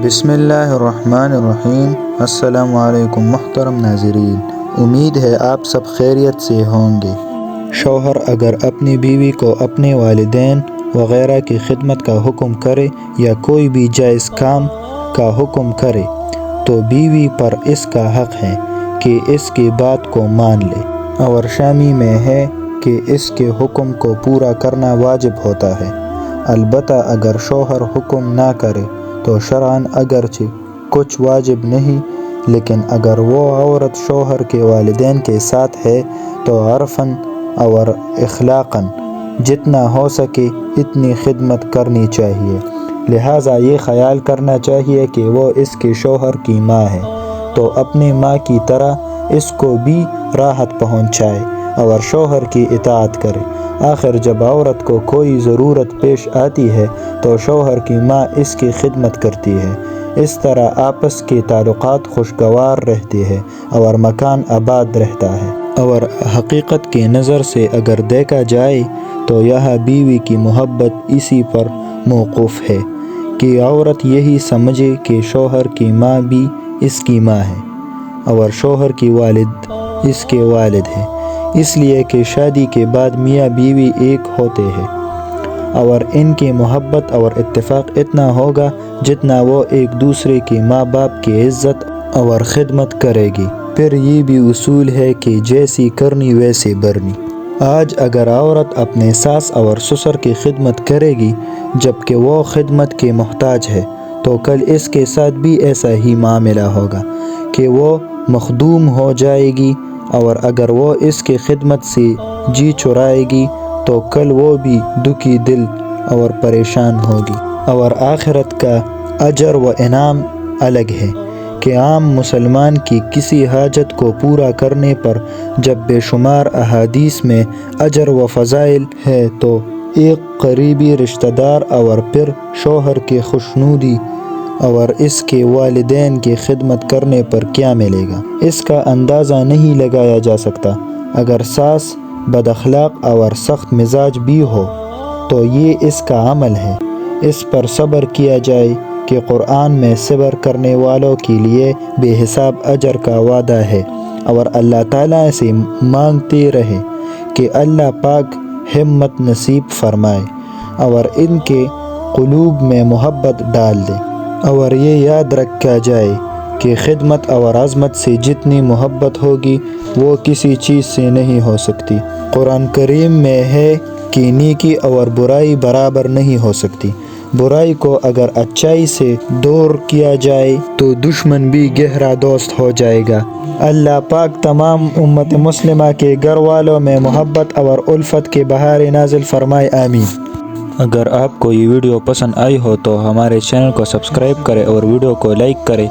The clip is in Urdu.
بسم اللہ الرحمن الرحیم۔ السلام علیکم محترم ناظرین، امید ہے آپ سب خیریت سے ہوں گے۔ شوہر اگر اپنی بیوی کو اپنے والدین وغیرہ کی خدمت کا حکم کرے یا کوئی بھی جائز کام کا حکم کرے تو بیوی پر اس کا حق ہے کہ اس کی بات کو مان لے، اور شامی میں ہے کہ اس کے حکم کو پورا کرنا واجب ہوتا ہے۔ البتہ اگر شوہر حکم نہ کرے تو شرعاً اگرچہ کچھ واجب نہیں، لیکن اگر وہ عورت شوہر کے والدین کے ساتھ ہے تو عرفاً اور اخلاقاً جتنا ہو سکے اتنی خدمت کرنی چاہیے۔ لہٰذا یہ خیال کرنا چاہیے کہ وہ اس کے شوہر کی ماں ہے تو اپنی ماں کی طرح اس کو بھی راحت پہنچائے اور شوہر کی اطاعت کرے۔ آخر جب عورت کو کوئی ضرورت پیش آتی ہے تو شوہر کی ماں اس کی خدمت کرتی ہے۔ اس طرح آپس کے تعلقات خوشگوار رہتے ہیں اور مکان آباد رہتا ہے۔ اور حقیقت کی نظر سے اگر دیکھا جائے تو یہ بیوی کی محبت اسی پر موقوف ہے کہ عورت یہی سمجھے کہ شوہر کی ماں بھی اس کی ماں ہے اور شوہر کی والد اس کے والد ہے، اس لیے کہ شادی کے بعد میاں بیوی ایک ہوتے ہیں اور ان کی محبت اور اتفاق اتنا ہوگا جتنا وہ ایک دوسرے کی ماں باپ کی عزت اور خدمت کرے گی۔ پھر یہ بھی اصول ہے کہ جیسی کرنی ویسے بھرنی۔ آج اگر عورت اپنے ساس اور سسر کی خدمت کرے گی جبکہ وہ خدمت کے محتاج ہے تو کل اس کے ساتھ بھی ایسا ہی معاملہ ہوگا کہ وہ مخدوم ہو جائے گی، اور اگر وہ اس کی خدمت سے جی چرائے گی تو کل وہ بھی دکھی دل اور پریشان ہوگی۔ اور آخرت کا اجر و انعام الگ ہے کہ عام مسلمان کی کسی حاجت کو پورا کرنے پر جب بے شمار احادیث میں اجر و فضائل ہے تو ایک قریبی رشتہ دار اور پھر شوہر کی خوشنودی اور اس کے والدین کی خدمت کرنے پر کیا ملے گا، اس کا اندازہ نہیں لگایا جا سکتا۔ اگر ساس بد اخلاق اور سخت مزاج بھی ہو تو یہ اس کا عمل ہے، اس پر صبر کیا جائے کہ قرآن میں صبر کرنے والوں کے لیے بے حساب اجر کا وعدہ ہے، اور اللہ تعالیٰ سے مانگتے رہے کہ اللہ پاک ہمت نصیب فرمائے اور ان کے قلوب میں محبت ڈال دے۔ اور یہ یاد رکھا جائے کہ خدمت اور عظمت سے جتنی محبت ہوگی وہ کسی چیز سے نہیں ہو سکتی۔ قرآن کریم میں ہے کہ نیکی اور برائی برابر نہیں ہو سکتی۔ برائی کو اگر اچائی سے دور کیا جائے تو دشمن بھی گہرا دوست ہو جائے گا۔ اللہ پاک تمام امت مسلمہ کے گھر والوں میں محبت اور الفت کے بہار نازل فرمائے، آمین۔ اگر آپ کو یہ ویڈیو پسند آئی ہو تو ہمارے چینل کو سبسکرائب کریں اور ویڈیو کو لائک کریں۔